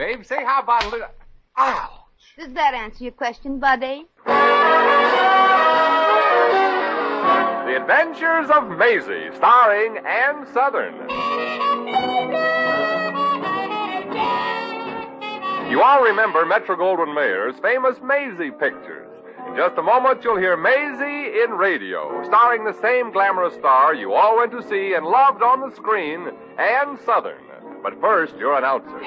babe. Say, how about a little... Ouch! Does that answer your question, buddy? The Adventures of Maisie, starring Ann Sothern. You all remember Metro-Goldwyn-Mayer's famous Maisie pictures. In just a moment, you'll hear Maisie in radio, starring the same glamorous star you all went to see and loved on the screen, Ann Sothern. But first, your announcer.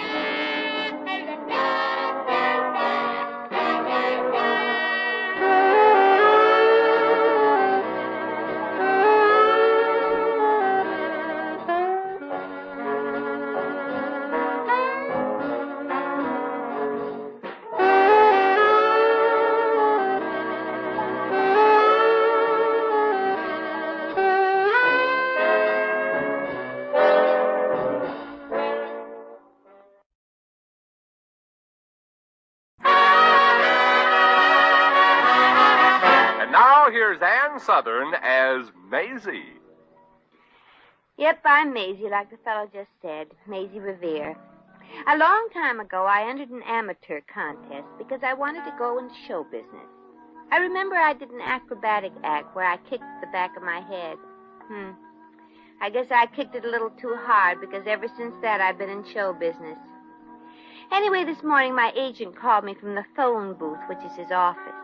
Here's Ann Sothern as Maisie. Yep, I'm Maisie, like the fellow just said. Maisie Revere. A long time ago, I entered an amateur contest because I wanted to go into show business. I remember I did an acrobatic act where I kicked the back of my head. I guess I kicked it a little too hard because ever since that I've been in show business. Anyway, this morning my agent called me from the phone booth, which is his office.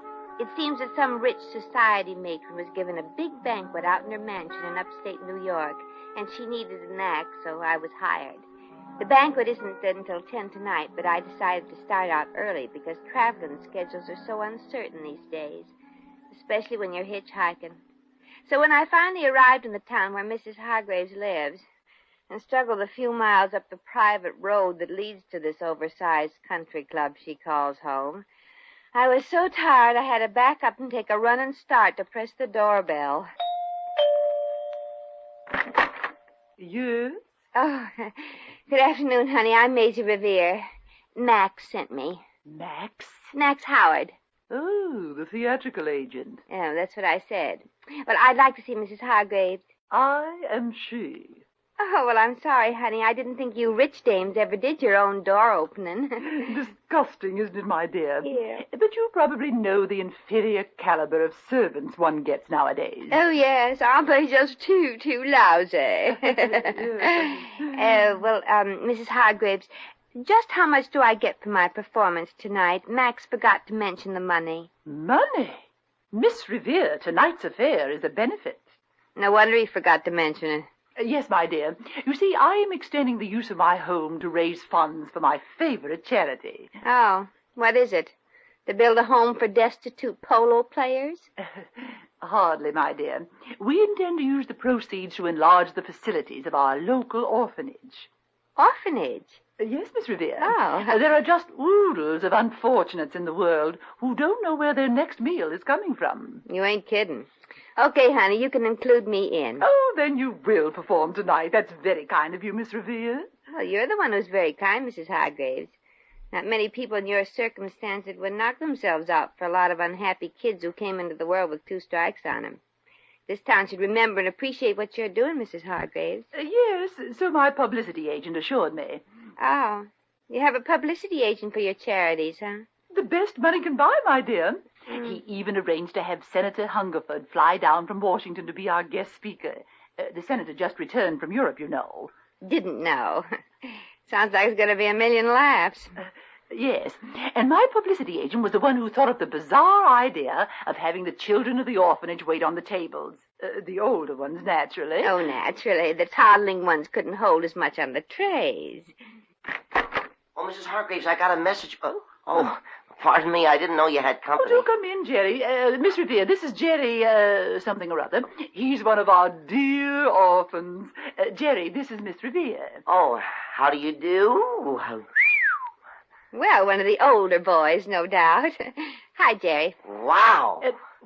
It seems that some rich society matron was given a big banquet out in her mansion in upstate New York, and she needed an act, so I was hired. The banquet isn't until 10 tonight, but I decided to start out early because traveling schedules are so uncertain these days, especially when you're hitchhiking. So when I finally arrived in the town where Mrs. Hargraves lives and struggled a few miles up the private road that leads to this oversized country club she calls home, I was so tired I had to back up and take a running start to press the doorbell. Yes? Oh, good afternoon, honey. I'm Maisie Revere. Max sent me. Max? Max Howard. Oh, the theatrical agent. Oh, that's what I said. Well, I'd like to see Mrs. Hargraves. I am she. Oh, well, I'm sorry, honey. I didn't think you rich dames ever did your own door opening. Disgusting, isn't it, my dear? Yeah. But you probably know the inferior caliber of servants one gets nowadays. Oh, yes. Aren't they just too lousy? Mrs. Hargraves, just how much do I get for my performance tonight? Max forgot to mention the money. Money? Miss Revere, tonight's affair is a benefit. No wonder he forgot to mention it. Yes, my dear. You see, I am extending the use of my home to raise funds for my favorite charity. Oh, what is it? To build a home for destitute polo players? Hardly, my dear. We intend to use the proceeds to enlarge the facilities of our local orphanage. Orphanage? Yes, Miss Revere. Oh. There are just oodles of unfortunates in the world who don't know where their next meal is coming from. You ain't kidding. Okay, honey, you can include me in. Oh, then you will perform tonight. That's very kind of you, Miss Revere. Well, you're the one who's very kind, Mrs. Hargraves. Not many people in your circumstances would knock themselves out for a lot of unhappy kids who came into the world with 2 strikes on them. This town should remember and appreciate what you're doing, Mrs. Hargraves. Yes, so my publicity agent assured me. Oh, you have a publicity agent for your charities, huh? The best money can buy, my dear. He even arranged to have Senator Hungerford fly down from Washington to be our guest speaker. The senator just returned from Europe, you know. Didn't know. Sounds like it's going to be a million laughs. Yes, and my publicity agent was the one who thought of the bizarre idea of having the children of the orphanage wait on the tables. The older ones, naturally. Oh, naturally. The toddling ones couldn't hold as much on the trays. Oh, Mrs. Hargraves, I got a message. Oh, pardon me, I didn't know you had company. Oh, do come in, Jerry. Miss Revere, this is Jerry, something or other. He's one of our dear orphans. Jerry, this is Miss Revere. Oh, how do you do? Well, one of the older boys, no doubt. Hi, Jerry. Wow.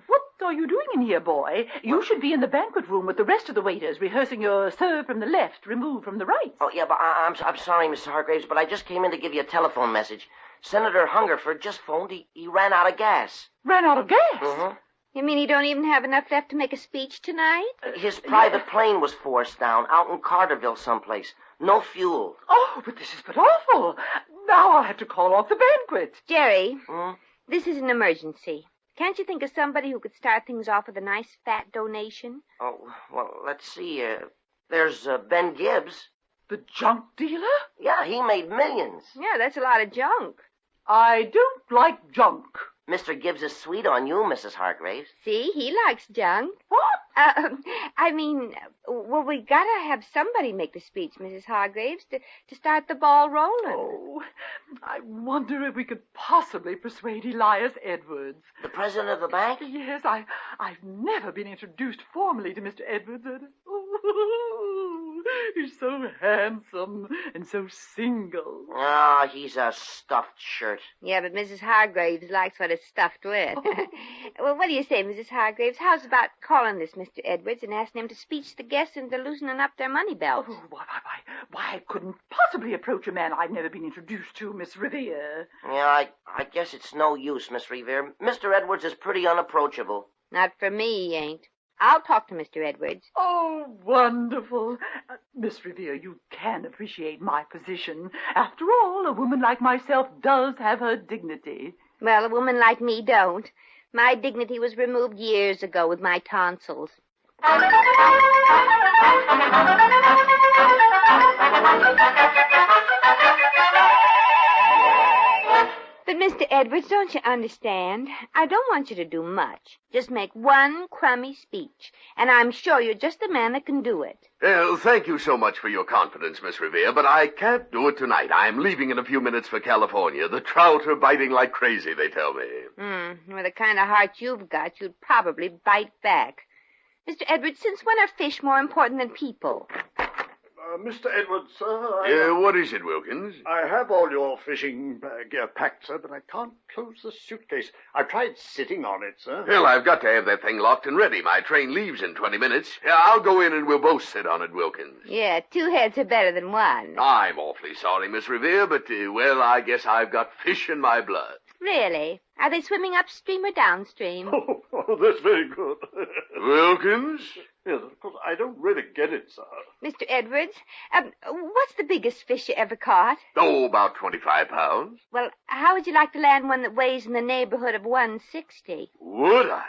What are you doing in here, boy? You should be in the banquet room with the rest of the waiters, rehearsing your serve from the left, remove from the right. Oh, yeah, but I'm sorry, Mrs. Hargraves, but I just came in to give you a telephone message. Senator Hungerford just phoned. He ran out of gas. Ran out of gas? Mm-hmm. You mean you don't even have enough left to make a speech tonight? His private plane was forced down out in Carterville someplace. No fuel. Oh, but this is but awful. now I'll have to call off the banquet. Jerry, Hmm? this is an emergency. Can't you think of somebody who could start things off with a nice fat donation? Oh, well, let's see. There's Ben Gibbs. The junk dealer? Yeah, he made millions. Yeah, that's a lot of junk. I don't like junk. Mr. Gibbs is sweet on you, Mrs. Hargraves. See, he likes junk. What? Well, we gotta have somebody make the speech, Mrs. Hargraves, to start the ball rolling. Oh, I wonder if we could possibly persuade Elias Edwards. The president of the bank? Yes, I've never been introduced formally to Mr. Edwards. He's so handsome and so single. Ah, he's a stuffed shirt. Yeah, but Mrs. Hargraves likes what it's stuffed with. Well, what do you say, Mrs. Hargraves? How's about calling this Mr. Edwards and asking him to speech the guests into loosening up their money belts? Oh, why, I couldn't possibly approach a man I've never been introduced to, Miss Revere. Yeah, I guess it's no use, Miss Revere. Mr. Edwards is pretty unapproachable. Not for me, he ain't. I'll talk to Mr. Edwards. Oh, wonderful. Miss Revere, you can appreciate my position. After all, a woman like myself does have her dignity. Well, a woman like me don't. My dignity was removed years ago with my tonsils. But, Mr. Edwards, don't you understand? I don't want you to do much. Just make one crummy speech, and I'm sure you're just the man that can do it. Well, thank you so much for your confidence, Miss Revere, but I can't do it tonight. I'm leaving in a few minutes for California. The trout are biting like crazy, they tell me. With the kind of heart you've got, you'd probably bite back. Mr. Edwards, since when are fish more important than people? Mr. Edwards, sir. What is it, Wilkins? I have all your fishing gear packed, sir, but I can't close the suitcase. I've tried sitting on it, sir. Well, I've got to have that thing locked and ready. My train leaves in 20 minutes. I'll go in and we'll both sit on it, Wilkins. Yeah, two heads are better than one. I'm awfully sorry, Miss Revere, but, I guess I've got fish in my blood. Really? Are they swimming upstream or downstream? Oh, that's very good. Wilkins? Yes, of course, I don't really get it, sir. Mr. Edwards, what's the biggest fish you ever caught? Oh, about 25 pounds. Well, how would you like to land one that weighs in the neighborhood of 160? Would I?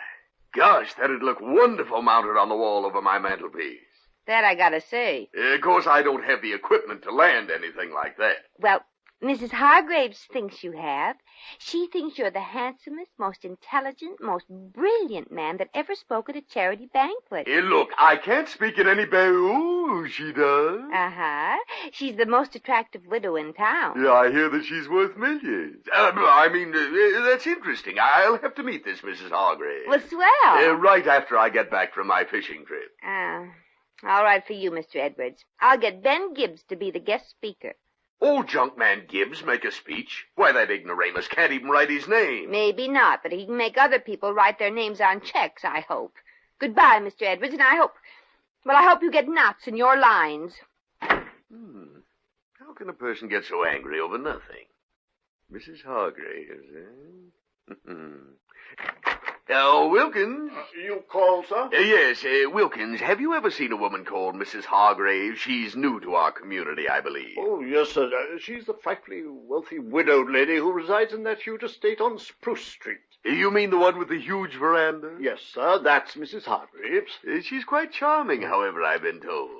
Gosh, that'd look wonderful mounted on the wall over my mantelpiece. That I gotta say. Of course, I don't have the equipment to land anything like that. Well, Mrs. Hargraves thinks you have. She thinks you're the handsomest, most intelligent, most brilliant man that ever spoke at a charity banquet. Hey, look, I can't speak at any Oh, she does. Uh-huh. She's the most attractive widow in town. Yeah, I hear that she's worth millions. That's interesting. I'll have to meet this Mrs. Hargraves. Well, swell. Right after I get back from my fishing trip. All right for you, Mr. Edwards. I'll get Ben Gibbs to be the guest speaker. Old Junkman Gibbs make a speech? Why, that ignoramus can't even write his name. Maybe not, but he can make other people write their names on checks, I hope. Goodbye, Mr. Edwards, and I hope you get knots in your lines. How can a person get so angry over nothing? Mrs. Hargraves, eh? Wilkins? You called, sir? Yes, Wilkins, have you ever seen a woman called Mrs. Hargraves? She's new to our community, I believe. Oh, yes, sir. She's the frightfully wealthy widowed lady who resides in that huge estate on Spruce Street. You mean the one with the huge veranda? Yes, sir. That's Mrs. Hargraves. She's quite charming, however, I've been told.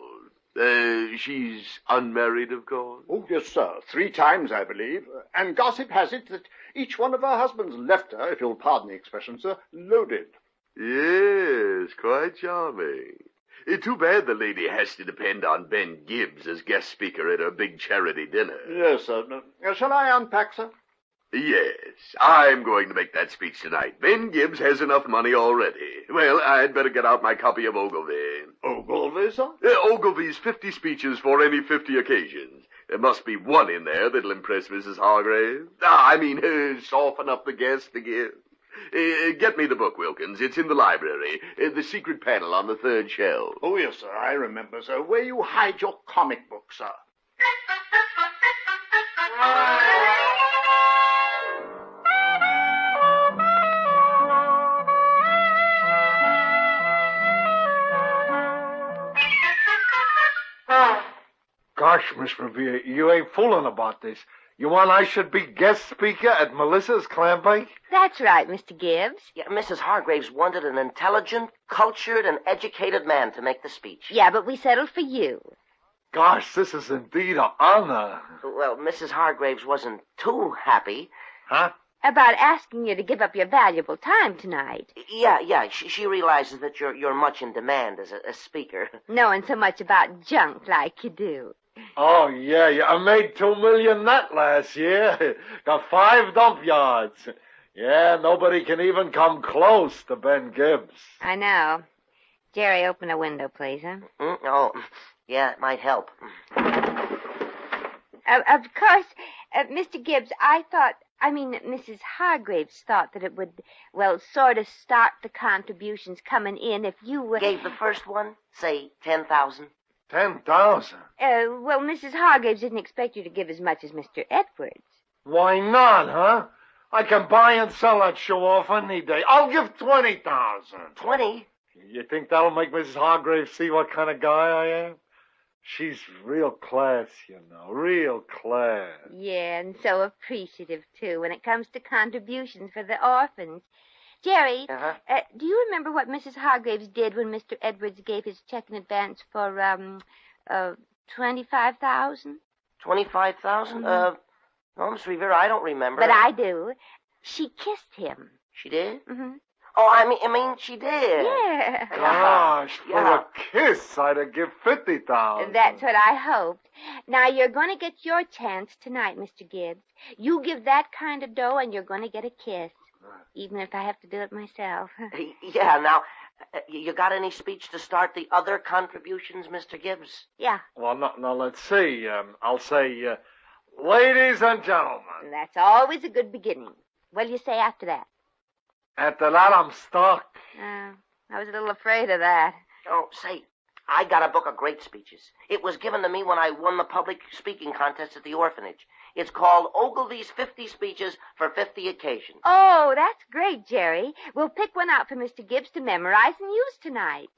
She's unmarried, of course? Oh, yes, sir. 3 times, I believe. And gossip has it that each one of her husbands left her, if you'll pardon the expression, sir, loaded. Yes, quite charming. Too bad the lady has to depend on Ben Gibbs as guest speaker at her big charity dinner. Yes, sir. Shall I unpack, sir? Yes, I'm going to make that speech tonight. Ben Gibbs has enough money already. Well, I'd better get out my copy of Ogilvy. Ogilvy, sir? Ogilvy's 50 speeches for any 50 occasions. There must be one in there that'll impress Mrs. Hargraves. Soften up the guest again. Get me the book, Wilkins. It's in the library. The secret panel on the 3rd shelf. Oh, yes, sir. I remember, sir. Where you hide your comic books, sir. Gosh, Miss Revere, you ain't fooling about this. You want I should be guest speaker at Melissa's clam bake? That's right, Mr. Gibbs. Yeah, Mrs. Hargraves wanted an intelligent, cultured, and educated man to make the speech. Yeah, but we settled for you. Gosh, this is indeed an honor. Well, Mrs. Hargraves wasn't too happy. Huh? About asking you to give up your valuable time tonight. Yeah. She realizes that you're much in demand as a speaker. Knowing so much about junk like you do. Oh, yeah. I made $2 million net last year. Got 5 dump yards. Yeah, nobody can even come close to Ben Gibbs. I know. Jerry, open a window, please, huh? Oh, yeah, it might help. Of course, Mr. Gibbs, Mrs. Hargraves thought that it would, sort of start the contributions coming in if you... Gave the first one, say, 10,000. 10,000? Mrs. Hargraves didn't expect you to give as much as Mr. Edwards. Why not, huh? I can buy and sell that show off any day. I'll give 20,000. 20? You think that'll make Mrs. Hargraves see what kind of guy I am? She's real class, you know, real class. Yeah, and so appreciative, too, when it comes to contributions for the orphans. Jerry, do you remember what Mrs. Hargraves did when Mr. Edwards gave his check in advance for, 25,000? 25,000? No, Miss Revere, I don't remember. But I do. She kissed him. She did? Mm-hmm. Oh, I mean, she did. Yeah. Gosh, for a kiss, I'd have give 50,000. That's what I hoped. Now, you're going to get your chance tonight, Mr. Gibbs. You give that kind of dough, and you're going to get a kiss. Even if I have to do it myself. Yeah, now, you got any speech to start the other contributions, Mr. Gibbs? Yeah. Well, no, let's see. I'll say, ladies and gentlemen. That's always a good beginning. What'll you say after that? After that, I'm stuck. I was a little afraid of that. Oh, say, I got a book of great speeches. It was given to me when I won the public speaking contest at the orphanage. It's called Ogilvy's 50 Speeches for 50 Occasions. Oh, that's great, Jerry. We'll pick one out for Mr. Gibbs to memorize and use tonight.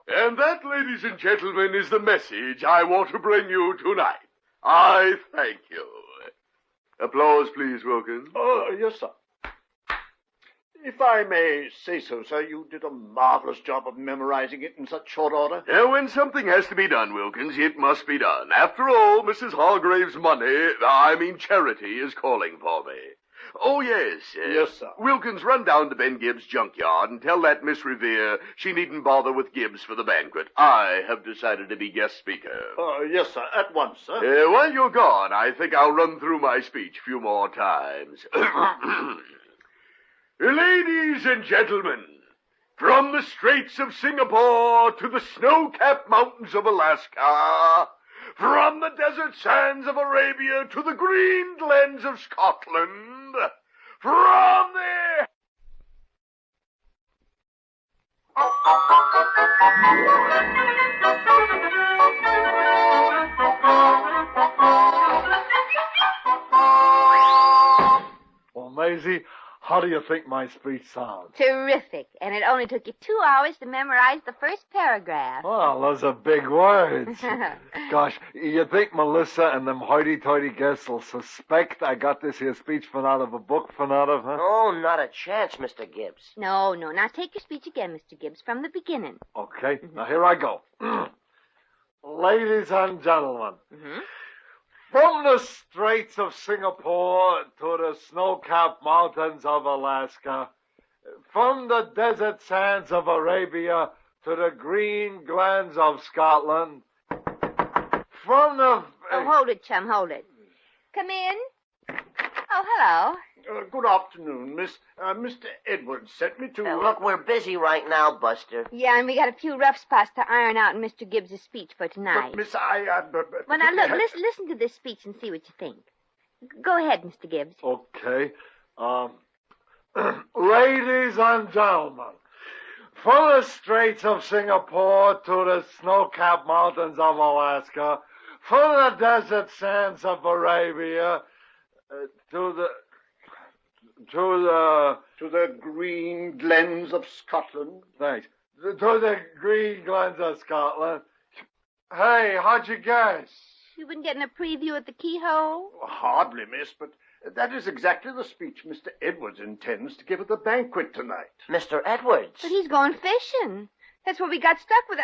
And that, ladies and gentlemen, is the message I want to bring you tonight. I thank you. Applause, please, Wilkins. Oh, yes, sir. If I may say so, sir, you did a marvelous job of memorizing it in such short order. When something has to be done, Wilkins, it must be done. After all, Mrs. Hargrave's charity is calling for me. Oh, yes. Yes, sir. Wilkins, run down to Ben Gibbs' junkyard and tell that Miss Revere she needn't bother with Gibbs for the banquet. I have decided to be guest speaker. Yes, sir. At once, sir. While you're gone, I think I'll run through my speech a few more times. Ladies and gentlemen, from the Straits of Singapore to the snow-capped mountains of Alaska, from the desert sands of Arabia to the green glens of Scotland, from the... Well, Maisie, how do you think my speech sounds? Terrific. And it only took you 2 hours to memorize the first paragraph. Well, those are big words. Gosh, you think Melissa and them hoity-toity guests will suspect I got this here speech from out of a book from out of, huh? Oh, not a chance, Mr. Gibbs. No. Now take your speech again, Mr. Gibbs, from the beginning. Okay, now here I go. Ladies and gentlemen, from the Straits of Singapore to the snow-capped mountains of Alaska, from the desert sands of Arabia to the green glens of Scotland, from the... Oh, hold it, chum, hold it. Come in. Oh, hello. Good afternoon, miss. Mr. Edwards sent me to... Look, we're busy right now, Buster. Yeah, and we got a few rough spots to iron out in Mr. Gibbs' speech for tonight. But, miss, Well, now, look, listen to this speech and see what you think. Go ahead, Mr. Gibbs. Okay. Ladies and gentlemen, from the Straits of Singapore to the snow-capped mountains of Alaska, From the desert sands of Arabia to the green glens of Scotland. Thanks. To the green glens of Scotland. Hey, how'd you guess? You've been getting a preview at the keyhole? Hardly, miss, but that is exactly the speech Mr. Edwards intends to give at the banquet tonight. Mr. Edwards? But he's going fishing. That's what we got stuck with.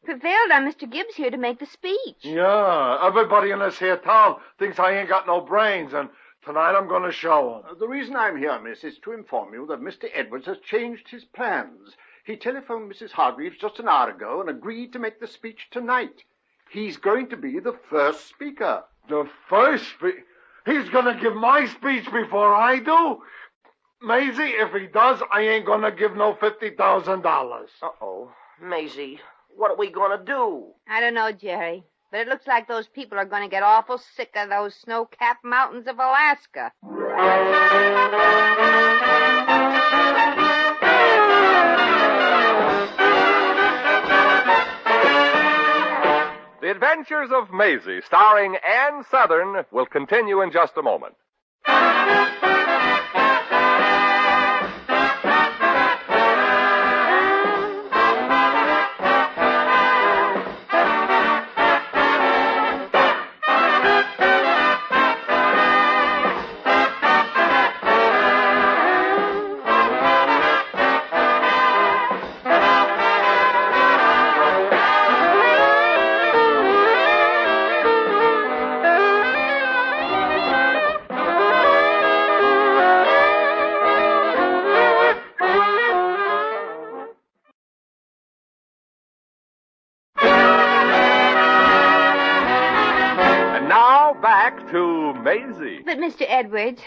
Prevailed on Mr. Gibbs here to make the speech. Yeah, everybody in this here town thinks I ain't got no brains, and tonight I'm going to show 'em. The reason I'm here, miss, is to inform you that Mr. Edwards has changed his plans. He telephoned Mrs. Hargreaves just an hour ago and agreed to make the speech tonight. He's going to be the first speaker. The first speech? He's going to give my speech before I do? Maisie, if he does, I ain't going to give no $50,000. Uh-oh. Maisie, what are we going to do? I don't know, Jerry. But it looks like those people are going to get awful sick of those snow-capped mountains of Alaska. The Adventures of Maisie, starring Ann Sothern, will continue in just a moment. To Maisie. But, Mr. Edwards,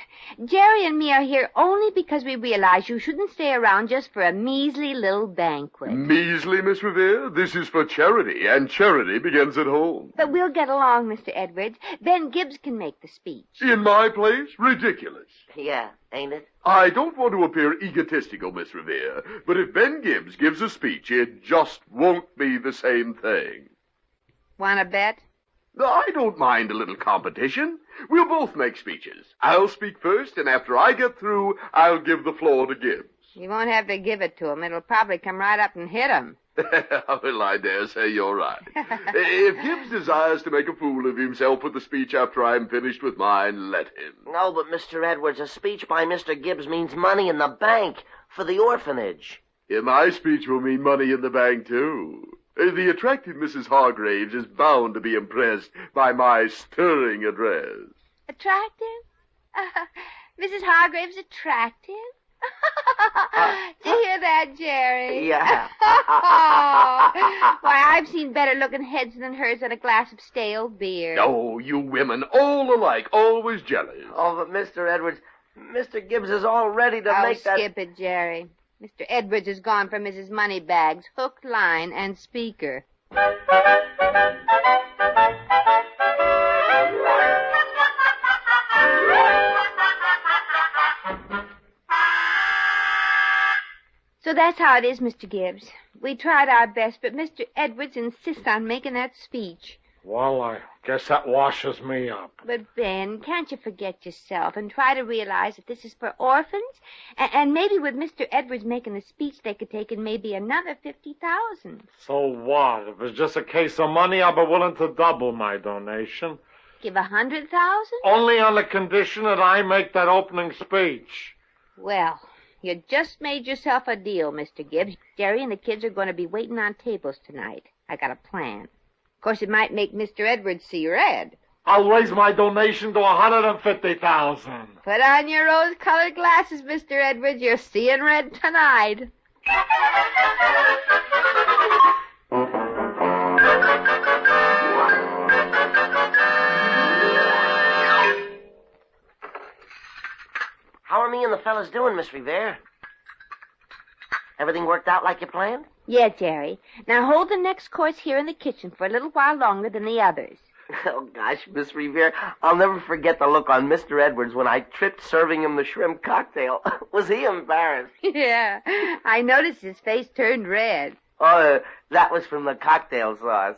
Jerry and me are here only because we realize you shouldn't stay around just for a measly little banquet. Measly, Miss Revere? This is for charity, and charity begins at home. But we'll get along, Mr. Edwards. Ben Gibbs can make the speech. In my place? Ridiculous. Yeah, ain't it? I don't want to appear egotistical, Miss Revere, but if Ben Gibbs gives a speech, it just won't be the same thing. Want to bet? I don't mind a little competition. We'll both make speeches. I'll speak first, and after I get through, I'll give the floor to Gibbs. You won't have to give it to him. It'll probably come right up and hit him. Well, I dare say you're right. If Gibbs desires to make a fool of himself with the speech after I'm finished with mine, let him. No, but Mr. Edwards, a speech by Mr. Gibbs means money in the bank for the orphanage. My speech will mean money in the bank, too. The attractive Mrs. Hargreaves is bound to be impressed by my stirring address. Attractive? Mrs. Hargreaves attractive? Did you hear that, Jerry? Yeah. Why, I've seen better-looking heads than hers and a glass of stale beer. Oh, you women, all alike, always jealous. Oh, but Mr. Edwards, Mr. Gibbs is all ready to make that... Oh, skip it, Jerry. Mr. Edwards has gone for Mrs. Moneybags, hook, line, and speaker. So that's how it is, Mr. Gibbs. We tried our best, but Mr. Edwards insists on making that speech. Well, I guess that washes me up. But, Ben, can't you forget yourself and try to realize that this is for orphans? And maybe with Mr. Edwards making the speech, they could take in maybe another $50,000. So what? If it's just a case of money, I'll be willing to double my donation. Give $100,000? Only on the condition that I make that opening speech. Well, you just made yourself a deal, Mr. Gibbs. Jerry and the kids are going to be waiting on tables tonight. I got a plan. Of course, it might make Mr. Edwards see red. I'll raise my donation to $150,000. Put on your rose-colored glasses, Mr. Edwards. You're seeing red tonight. How are me and the fellas doing, Miss Revere? Everything worked out like you planned? Yeah, Jerry. Now hold the next course here in the kitchen for a little while longer than the others. Oh, gosh, Miss Revere, I'll never forget the look on Mr. Edwards when I tripped serving him the shrimp cocktail. Was he embarrassed? Yeah, I noticed his face turned red. Oh, that was from the cocktail sauce.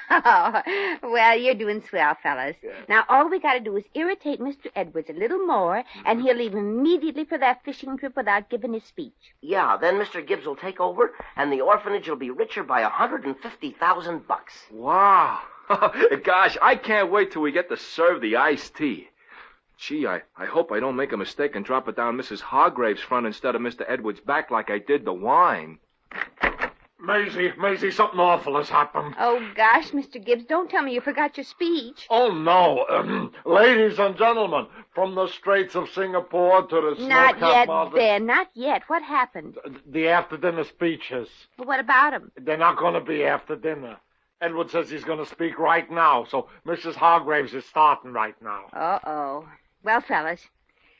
Oh, well, you're doing swell, fellas. Yeah. Now, all we got to do is irritate Mr. Edwards a little more, and he'll leave immediately for that fishing trip without giving his speech. Yeah, then Mr. Gibbs will take over, and the orphanage will be richer by $150,000. Wow. Gosh, I can't wait till we get to serve the iced tea. Gee, I hope I don't make a mistake and drop it down Mrs. Hargrave's front instead of Mr. Edwards' back like I did the wine. Maisie, something awful has happened. Oh, gosh, Mr. Gibbs, don't tell me you forgot your speech. Oh, no. Ladies and gentlemen, from the Straits of Singapore to the Not yet, Mountains. Ben, not yet. What happened? The after-dinner speeches. Well, what about them? They're not going to be after dinner. Edward says he's going to speak right now, so Mrs. Hargraves is starting right now. Uh-oh. Well, fellas,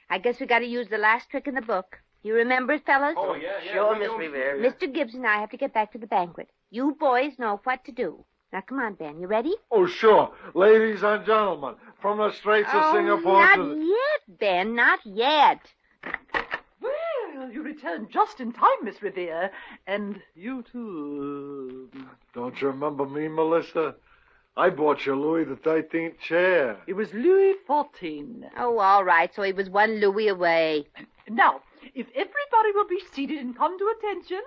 I guess we got to use the last trick in the book. You remember it, fellas? Oh, yeah. Sure, Miss Revere. Mr. Gibbs and I have to get back to the banquet. You boys know what to do. Now, come on, Ben. You ready? Oh, sure. Ladies and gentlemen, from the Straits of Singapore not to... yet, Ben, not yet. Well, you returned just in time, Miss Revere. And you, too. Don't you remember me, Melissa? I bought you Louis XIII chair. It was Louis XIV. Oh, all right. So he was one Louis away. Now, if everybody will be seated and come to attention.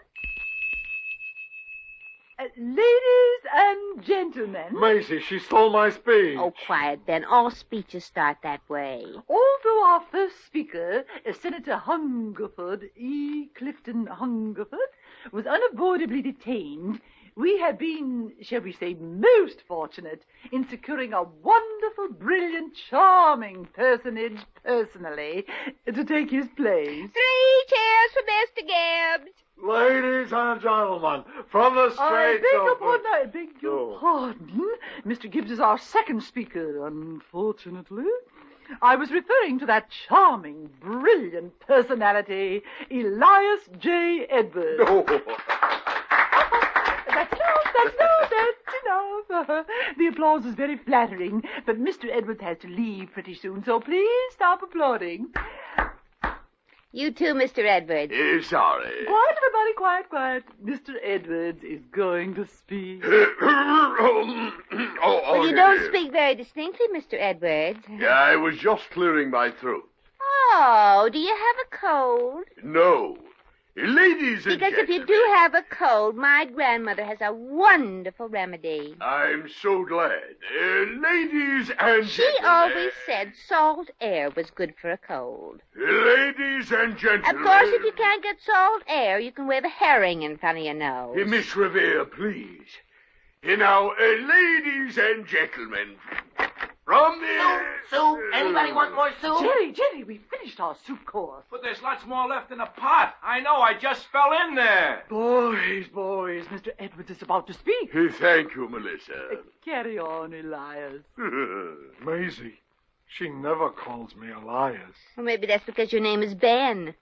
Ladies and gentlemen. Maisie, she stole my speech. Oh, quiet, Ben. All speeches start that way. Although our first speaker, Senator Hungerford, E. Clifton Hungerford, was unavoidably detained, we have been, shall we say, most fortunate in securing a wonderful, brilliant, charming personage personally to take his place. 3 cheers for Mr. Gibbs. Ladies and gentlemen, from the Straits I beg your pardon. Mr. Gibbs is our second speaker, unfortunately. I was referring to that charming, brilliant personality, Elias J. Edwards. Oh. That's enough. The applause is very flattering, but Mr. Edwards has to leave pretty soon, so please stop applauding. You too, Mr. Edwards. Sorry. Quiet, everybody, quiet. Mr. Edwards is going to speak. Well, you don't speak very distinctly, Mr. Edwards. Yeah, I was just clearing my throat. Oh, do you have a cold? No. Ladies and Because gentlemen. if you do have a cold, my grandmother has a wonderful remedy. I'm so glad. Ladies and She gentlemen. always said salt air was good for a cold. Ladies and gentlemen. Of course, if you can't get salt air, you can wave a herring in front of your nose. Miss Revere, please. Now, ladies and gentlemen, from the... Soup? Anybody want more soup? Jerry, we finished our soup course. But there's lots more left in the pot. I know, I just fell in there. Boys, Mr. Edwards is about to speak. Thank you, Melissa. Carry on, Elias. Maisie, she never calls me Elias. Well, maybe that's because your name is Ben.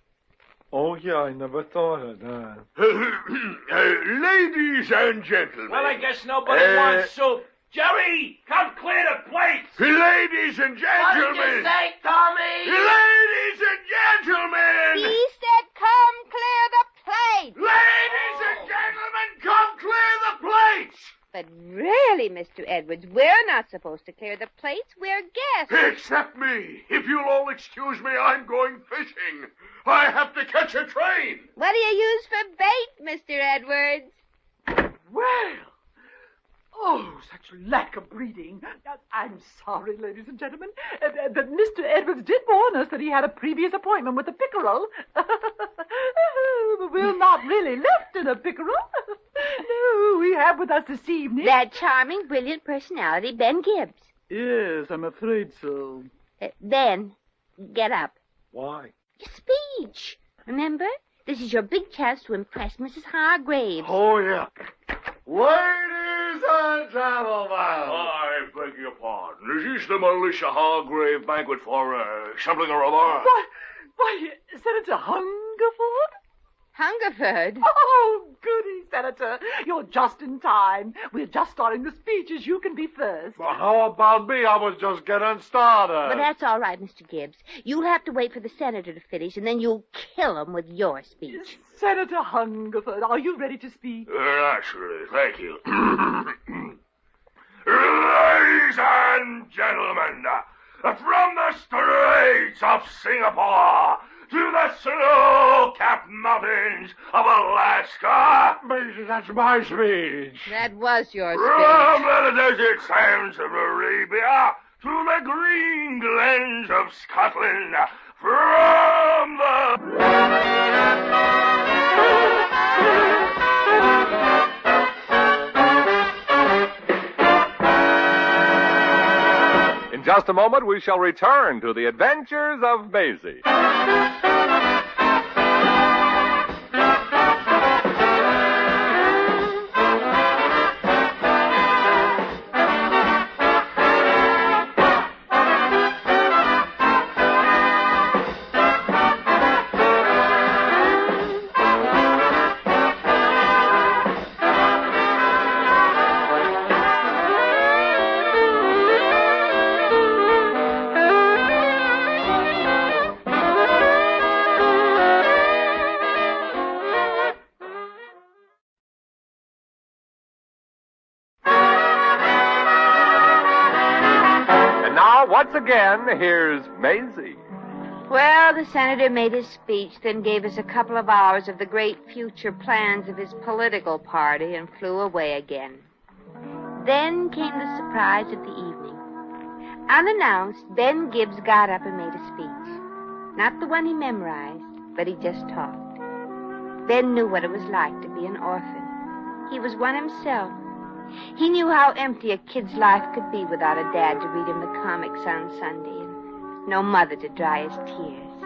Oh, yeah, I never thought of that. Ladies and gentlemen. Well, I guess nobody wants soup. Jerry, come clear the plates. Ladies and gentlemen. What did you say, Tommy? Ladies and gentlemen. He said, come clear the plate. Ladies and gentlemen, come clear the plates. But really, Mr. Edwards, we're not supposed to clear the plates. We're guests. Except me. If you'll all excuse me, I'm going fishing. I have to catch a train. What do you use for bait, Mr. Edwards? Well, such lack of breeding. I'm sorry, ladies and gentlemen, but Mr. Edwards did warn us that he had a previous appointment with a pickerel. We're not really left in a pickerel. No, we have with us this evening... That charming, brilliant personality, Ben Gibbs. Yes, I'm afraid so. Ben, get up. Why? Your speech. Remember? This is your big chance to impress Mrs. Hargraves. Oh, yeah. Ladies and gentlemen. I beg your pardon. Is this the Melissa Hargrave banquet for something or other? Why, Senator Hungerford? Hungerford? Oh, goody, Senator. You're just in time. We're just starting the speeches. You can be first. Well, how about me? I was just getting started. But that's all right, Mr. Gibbs. You'll have to wait for the senator to finish, and then you'll kill him with your speech. Senator Hungerford, are you ready to speak? Naturally, thank you. Ladies and gentlemen, from the Straits of Singapore to the snow-capped mountains of Alaska. Maisie, that's my speech. That was your From speech. the desert sands of Arabia to the green glens of Scotland. From the... In just a moment, we shall return to the Adventures of Maisie. Once again, here's Maisie. Well, the senator made his speech, then gave us a couple of hours of the great future plans of his political party and flew away again. Then came the surprise of the evening. Unannounced, Ben Gibbs got up and made a speech. Not the one he memorized, but he just talked. Ben knew what it was like to be an orphan. He was one himself. He knew how empty a kid's life could be without a dad to read him the comics on Sunday and no mother to dry his tears.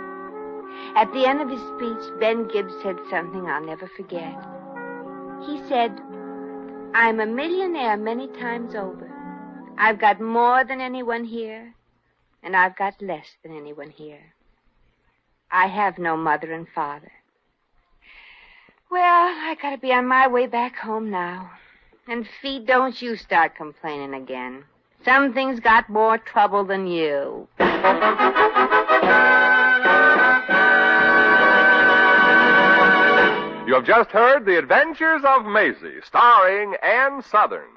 At the end of his speech, Ben Gibbs said something I'll never forget. He said, "I'm a millionaire many times over. I've got more than anyone here, and I've got less than anyone here. I have no mother and father. Well, I gotta be on my way back home now. And, Feet, don't you start complaining again. Something's got more trouble than you." You have just heard The Adventures of Maisie, starring Ann Sothern.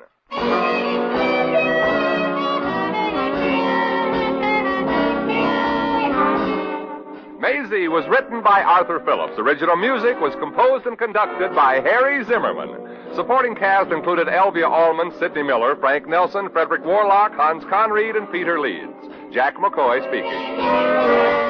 Maisie was written by Arthur Phillips. Original music was composed and conducted by Harry Zimmerman. Supporting cast included Elvira, Allman, Sidney Miller, Frank Nelson, Frederick Warlock, Hans Conreid, and Peter Leeds. Jack McCoy speaking.